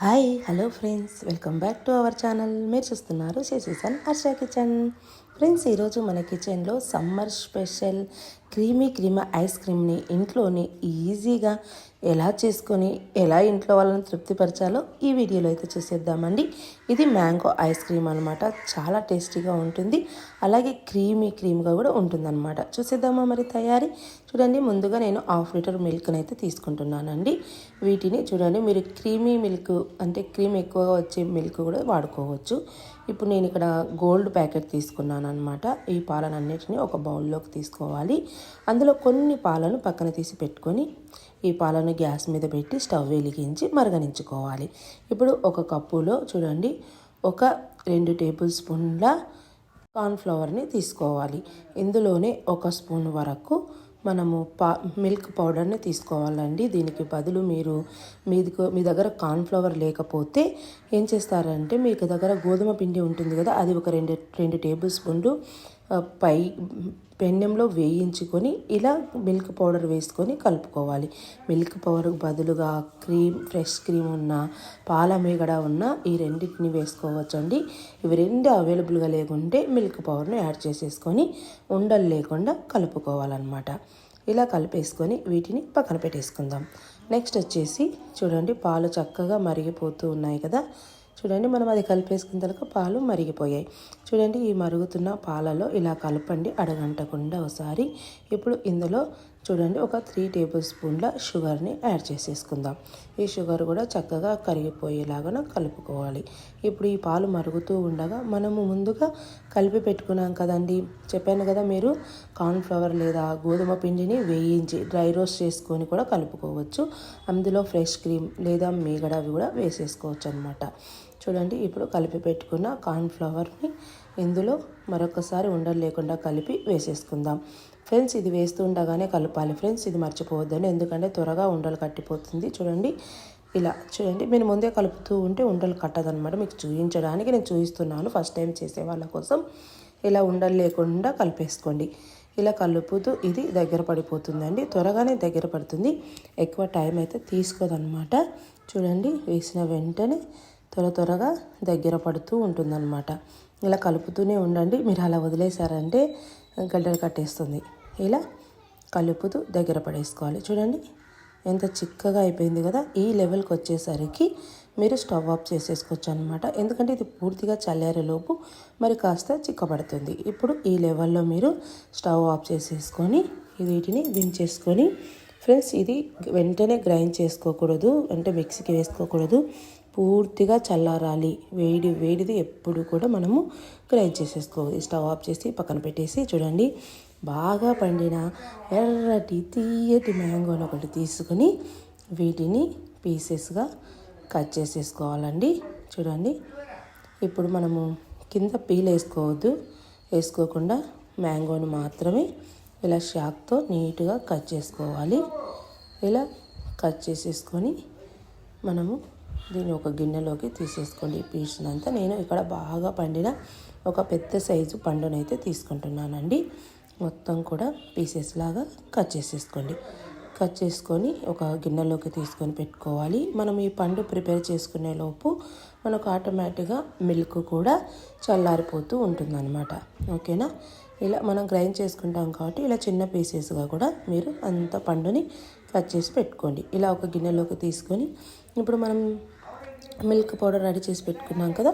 Hi hello friends, welcome back to our channel. మీరు చూస్తున్నారు శశిసన్ Harsha kitchen. Friends, ఈరోజు మన కిచెన్లో సమ్మర్ స్పెషల్ క్రీమీ ఐస్ క్రీమ్ని ఇంట్లోనే ఈజీగా ఎలా చేసుకొని ఎలా ఇంట్లో వాళ్ళని తృప్తిపరచాలో ఈ వీడియోలో అయితే చూసేద్దామండి. ఇది మ్యాంగో ఐస్ క్రీమ్ అనమాట. చాలా టేస్టీగా ఉంటుంది, అలాగే క్రీమీగా కూడా ఉంటుందన్నమాట. చూసేద్దామా మరి తయారీ? చూడండి, ముందుగా నేను 1/2 లీటర్ మిల్క్ని అయితే తీసుకుంటున్నానండి. వీటిని చూడండి, మీరు క్రీమీ మిల్క్ అంటే క్రీమ్ ఎక్కువగా వచ్చే మిల్క్ కూడా వాడుకోవచ్చు. ఇప్పుడు నేను ఇక్కడ గోల్డ్ ప్యాకెట్ తీసుకున్నాను అనమాట. ఈ పాలనన్నిటిని ఒక బౌల్లోకి తీసుకోవాలి. అందులో కొన్ని పాలను పక్కన తీసి పెట్టుకొని ఈ పాలను గ్యాస్ మీద పెట్టి స్టవ్ వెలిగించి మరగనించుకోవాలి. ఇప్పుడు ఒక కప్పులో చూడండి, ఒక 2 టేబుల్ స్పూన్ల కార్న్ఫ్లవర్ని తీసుకోవాలి. ఇందులోనే 1 స్పూన్ వరకు మనము మిల్క్ పౌడర్ని తీసుకోవాలండి. దీనికి బదులు మీ దగ్గర కార్న్ఫ్లవర్ లేకపోతే ఏం చేస్తారంటే, మీకు దగ్గర గోధుమ పిండి ఉంటుంది కదా, అది ఒక 2 టేబుల్ స్పూన్లు పెన్నెంలో వేయించుకొని ఇలా మిల్క్ పౌడర్ వేసుకొని కలుపుకోవాలి. మిల్క్ పౌడర్ బదులుగా ఫ్రెష్ క్రీమ్ ఉన్న పాల మీగడ ఉన్న ఈ రెండింటిని వేసుకోవచ్చండి. ఇవి రెండు అవైలబుల్గా లేకుంటే మిల్క్ పౌడర్ని యాడ్ చేసేసుకొని ఉండలు లేకుండా కలుపుకోవాలన్నమాట. ఇలా కలిపేసుకొని వీటిని పక్కన పెట్టేసుకుందాం. నెక్స్ట్ వచ్చేసి చూడండి, పాలు చక్కగా మరిగిపోతూ ఉన్నాయి కదా. చూడండి, మనం అది కలిపేసుకున్న తర్వాత పాలు మరిగిపోయాయి. చూడండి, ఈ మరుగుతున్న పాలలో ఇలా కలపండి అడగంటకుండా ఒకసారి. ఇప్పుడు ఇందులో చూడండి, ఒక 3 టేబుల్ స్పూన్ల షుగర్ని యాడ్ చేసేసుకుందాం. ఈ షుగర్ కూడా చక్కగా కరిగిపోయేలాగా కలుపుకోవాలి. ఇప్పుడు ఈ పాలు మరుగుతూ ఉండగా మనము ముందుగా కలిపి పెట్టుకున్నాం కదండి, చెప్పాను కదా, మీరు కార్న్ఫ్లవర్ లేదా గోధుమ పిండిని వేయించి డ్రై రోస్ట్ చేసుకొని కూడా కలుపుకోవచ్చు. అందులో ఫ్రెష్ క్రీమ్ లేదా మీగడ కూడా వేసేసుకోవచ్చు అనమాట. చూడండి, ఇప్పుడు కలిపి పెట్టుకున్న కార్న్ఫ్లవర్ని ఇందులో మరొకసారి ఉండలు లేకుండా కలిపి వేసేసుకుందాం. ఫ్రెండ్స్, ఇది వేస్తూ ఉండగానే కలపాలి ఫ్రెండ్స్, ఇది మర్చిపోవద్దని, ఎందుకంటే త్వరగా ఉండలు కట్టిపోతుంది. చూడండి, ఇలా చూడండి, నేను ముందే కలుపుతూ ఉంటే ఉండలు కట్టదనమాట. మీకు చూపించడానికి నేను చూపిస్తున్నాను, ఫస్ట్ టైం చేసే వాళ్ళ కోసం. ఇలా ఉండలు లేకుండా కలిపేసుకోండి. ఇలా కలుపుతూ ఇది దగ్గర పడిపోతుందండి, త్వరగానే దగ్గర పడుతుంది, ఎక్కువ టైం అయితే తీసుకోదన్నమాట. చూడండి, వేసిన వెంటనే త్వరగా దగ్గర పడుతూ ఉంటుందన్నమాట. ఇలా కలుపుతూనే ఉండండి. మీరు అలా వదిలేశారంటే గడ్డలు కట్టేస్తుంది. ఇలా కలుపుతూ దగ్గర పడేసుకోవాలి. చూడండి, ఎంత చిక్కగా అయిపోయింది కదా. ఈ లెవెల్కి వచ్చేసరికి మీరు స్టవ్ ఆఫ్ చేసేసుకోవచ్చు అనమాట, ఎందుకంటే ఇది పూర్తిగా చల్లారేలోపు మరి కాస్త చిక్కబడుతుంది. ఇప్పుడు ఈ లెవెల్లో మీరు స్టవ్ ఆఫ్ చేసేసుకొని వీటిని దించేసుకొని ఫ్రెండ్స్, ఇది వెంటనే గ్రైండ్ చేసుకోకూడదు, అంటే మిక్సీకి వేసుకోకూడదు, పూర్తిగా చల్లారాలి. వేడిది ఎప్పుడు కూడా మనము గ్రైండ్ చేసేసుకోవాలి. స్టవ్ ఆఫ్ చేసి పక్కన పెట్టేసి చూడండి, బాగా పండిన ఎర్రటి తీయటి మ్యాంగోని ఒకటి తీసుకుని వీటిని పీసెస్గా కట్ చేసేసుకోవాలండి. చూడండి, ఇప్పుడు మనము కింద పీల్ వేసుకోకుండా మ్యాంగోని మాత్రమే ఇలా షాక్తో నీట్గా కట్ చేసుకోవాలి. ఇలా కట్ చేసేసుకొని మనము దీన్ని ఒక గిన్నెలోకి తీసేసుకోండి. పీసినంతా నేను ఇక్కడ బాగా పండిన ఒక పెద్ద సైజు పండునైతే తీసుకుంటున్నానండి. మొత్తం కూడా పీసెస్ లాగా కట్ చేసేసుకోండి. కట్ చేసుకొని ఒక గిన్నెలోకి తీసుకొని పెట్టుకోవాలి. మనం ఈ పండు ప్రిపేర్ చేసుకునే లోపు మనకు ఆటోమేటిక్గా మిల్క్ కూడా చల్లారిపోతూ ఉంటుందన్నమాట. ఓకేనా? ఇలా మనం గ్రైండ్ చేసుకుంటాం కాబట్టి ఇలా చిన్న పీసెస్గా కూడా మీరు అంత పండుని కట్ చేసి పెట్టుకోండి. ఇలా ఒక గిన్నెలోకి తీసుకొని ఇప్పుడు మనం మిల్క్ పౌడర్ రెడీ చేసి పెట్టుకున్నాం కదా,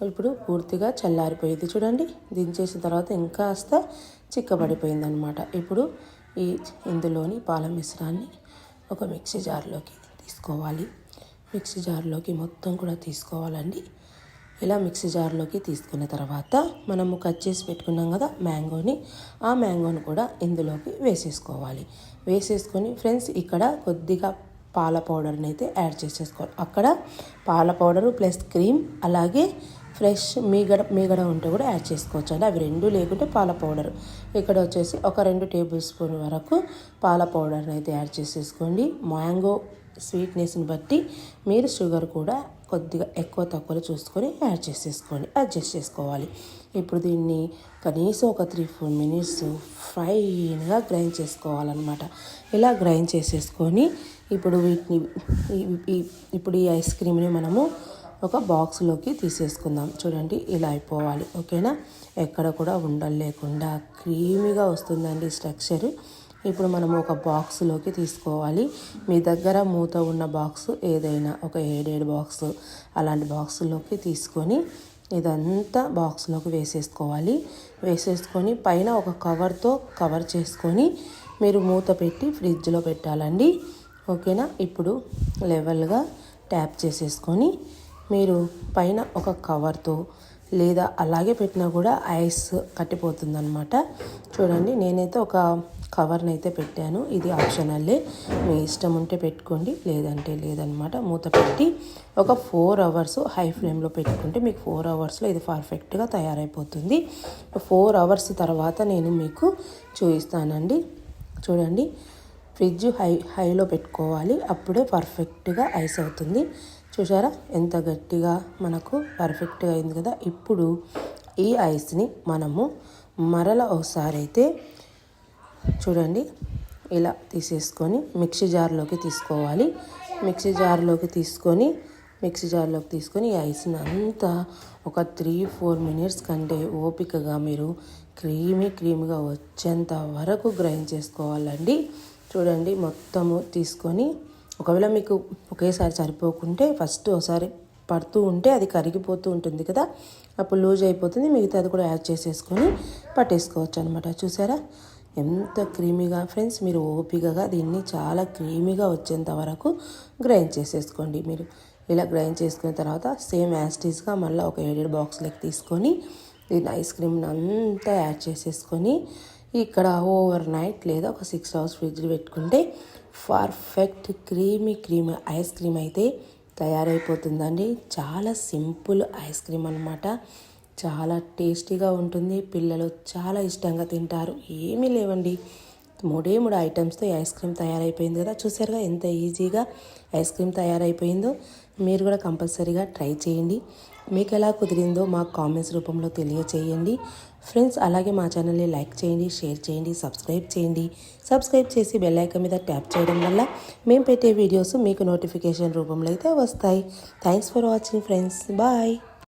ఇప్పుడు పూర్తిగా చల్లారిపోయింది. చూడండి, దించేసిన తర్వాత ఇంకాస్త చిక్కబడిపోయింది అనమాట. ఇప్పుడు ఇందులోని పాల మిశ్రాన్ని ఒక మిక్సీ జార్లోకి తీసుకోవాలి. మిక్సీ జార్లోకి మొత్తం కూడా తీసుకోవాలండి. ఇలా మిక్సీ జార్లోకి తీసుకున్న తర్వాత మనము కట్ చేసి పెట్టుకున్నాం కదా ఆ మ్యాంగోని కూడా ఇందులోకి వేసేసుకోవాలి. వేసేసుకొని ఫ్రెండ్స్, ఇక్కడ కొద్దిగా పాల పౌడర్ని అయితే యాడ్ చేసేసుకోవాలి. అక్కడ పాల పౌడరు ప్లస్ క్రీమ్, అలాగే ఫ్రెష్ మీగడ ఉంటే కూడా యాడ్ చేసుకోవచ్చు అండి. అవి రెండు లేకుంటే పాల పౌడర్. ఇక్కడ వచ్చేసి ఒక 2 టేబుల్ స్పూన్ వరకు పాల పౌడర్ని అయితే యాడ్ చేసేసుకోండి. మ్యాంగో స్వీట్నెస్ని బట్టి మీరు షుగర్ కూడా కొద్దిగా ఎక్కువ తక్కువలో చూసుకొని అడ్జస్ట్ చేసుకోవాలి. ఇప్పుడు దీన్ని కనీసం ఒక 3-4 మినిట్స్ ఫైన్గా గ్రైండ్ చేసుకోవాలన్నమాట. ఇలా గ్రైండ్ చేసేసుకొని ఇప్పుడు వీటిని ఇప్పుడు ఈ ఐస్ క్రీమ్ని మనము ఒక బాక్స్లోకి తీసేసుకుందాం. చూడండి ఇలా అయిపోవాలి. ఓకేనా, ఎక్కడ కూడా ఉండలు లేకుండా క్రీమీగా వస్తుందండి స్ట్రక్చర్. ఇప్పుడు మనము ఒక బాక్స్లోకి తీసుకోవాలి. మీ దగ్గర మూత ఉన్న బాక్స్ ఏదైనా ఒక 7 బాక్స్ అలాంటి బాక్స్లోకి తీసుకొని ఇదంతా బాక్స్లోకి వేసేసుకొని పైన ఒక కవర్తో కవర్ చేసుకొని మీరు మూత పెట్టి ఫ్రిడ్జ్లో పెట్టాలండి. ఓకేనా, ఇప్పుడు లెవెల్గా ట్యాప్ చేసేసుకొని మీరు పైన ఒక కవర్తో లేదా అలాగే పెట్టినా కూడా ఐస్ కట్టిపోతుంది అనమాట. చూడండి, నేనైతే ఒక కవర్ని అయితే పెట్టాను. ఇది ఆప్షనల్లే, మీ ఇష్టం ఉంటే పెట్టుకోండి, లేదంటే లేదనమాట. మూత పెట్టి ఒక 4 అవర్స్ హై ఫ్లేమ్లో పెట్టుకుంటే మీకు 4 అవర్స్లో ఇది పర్ఫెక్ట్గా తయారైపోతుంది. 4 అవర్స్ తర్వాత నేను మీకు చూపిస్తానండి. చూడండి, ఫ్రిడ్జ్ హైలో పెట్టుకోవాలి, అప్పుడే పర్ఫెక్ట్గా ఐస్ అవుతుంది. చూసారా ఎంత గట్టిగా మనకు పర్ఫెక్ట్గా అయింది కదా. ఇప్పుడు ఈ ఐస్ని మనము మరల ఒకసారి అయితే చూడండి ఇలా తీసేసుకొని మిక్సీ జార్లోకి తీసుకోవాలి. మిక్సీ జార్లోకి తీసుకొని ఈ ఐస్ని అంతా ఒక 3-4 మినిట్స్ కంటే ఓపికగా మీరు క్రీమీగా వచ్చేంత వరకు గ్రైండ్ చేసుకోవాలండి. చూడండి, మొత్తము తీసుకొని ఒకవేళ మీకు ఒకేసారి సరిపోకుంటే ఫస్ట్ ఒకసారి పడుతూ ఉంటే అది కరిగిపోతూ ఉంటుంది కదా, అప్పుడు లూజ్ అయిపోతుంది. మిగతాది కూడా యాడ్ చేసేసుకొని పట్టేసుకోవచ్చు అనమాట. చూసారా ఎంత క్రీమీగా ఫ్రెండ్స్. మీరు ఓపికగా దీన్ని చాలా క్రీమీగా వచ్చేంత వరకు గ్రైండ్ చేసేసుకోండి. మీరు ఇలా గ్రైండ్ చేసుకున్న తర్వాత సేమ్ యాస్టీస్గా మళ్ళీ ఒక 7 బాక్స్లోకి తీసుకొని దీన్ని ఐస్ క్రీమ్ని అంతా యాడ్ చేసేసుకొని ఇక్కడ ఓవర్ నైట్ లేదా ఒక 6 అవర్స్ ఫ్రిడ్జ్లో పెట్టుకుంటే పర్ఫెక్ట్ క్రీమీ ఐస్ క్రీమ్ అయితే తయారైపోతుందండి. చాలా సింపుల్ ఐస్ క్రీమ్ అనమాట. చాలా టేస్టీగా ఉంటుంది. పిల్లలు చాలా ఇష్టంగా తింటారు. ఏమీ లేవండి, 3 ఐటమ్స్తో ఈ ఐస్ క్రీమ్ తయారైపోయింది కదా. చూసారుగా ఎంత ఈజీగా ఐస్ క్రీమ్ తయారైపోయిందో. మీరు కూడా కంపల్సరీగా ట్రై చేయండి. మీకు ఎలా కుదిరిందో మాకు కామెంట్స్ రూపంలో తెలియచేయండి ఫ్రెండ్స్. అలాగే మా ఛానల్ని లైక్ చేయండి, షేర్ చేయండి, సబ్స్క్రైబ్ చేసి బెల్ ఐకాన్ మీద ట్యాప్ చేయడం వల్ల మేము పెట్టే వీడియోస్ మీకు నోటిఫికేషన్ రూపంలో అయితే వస్తాయి. Thanks for watching friends. Bye.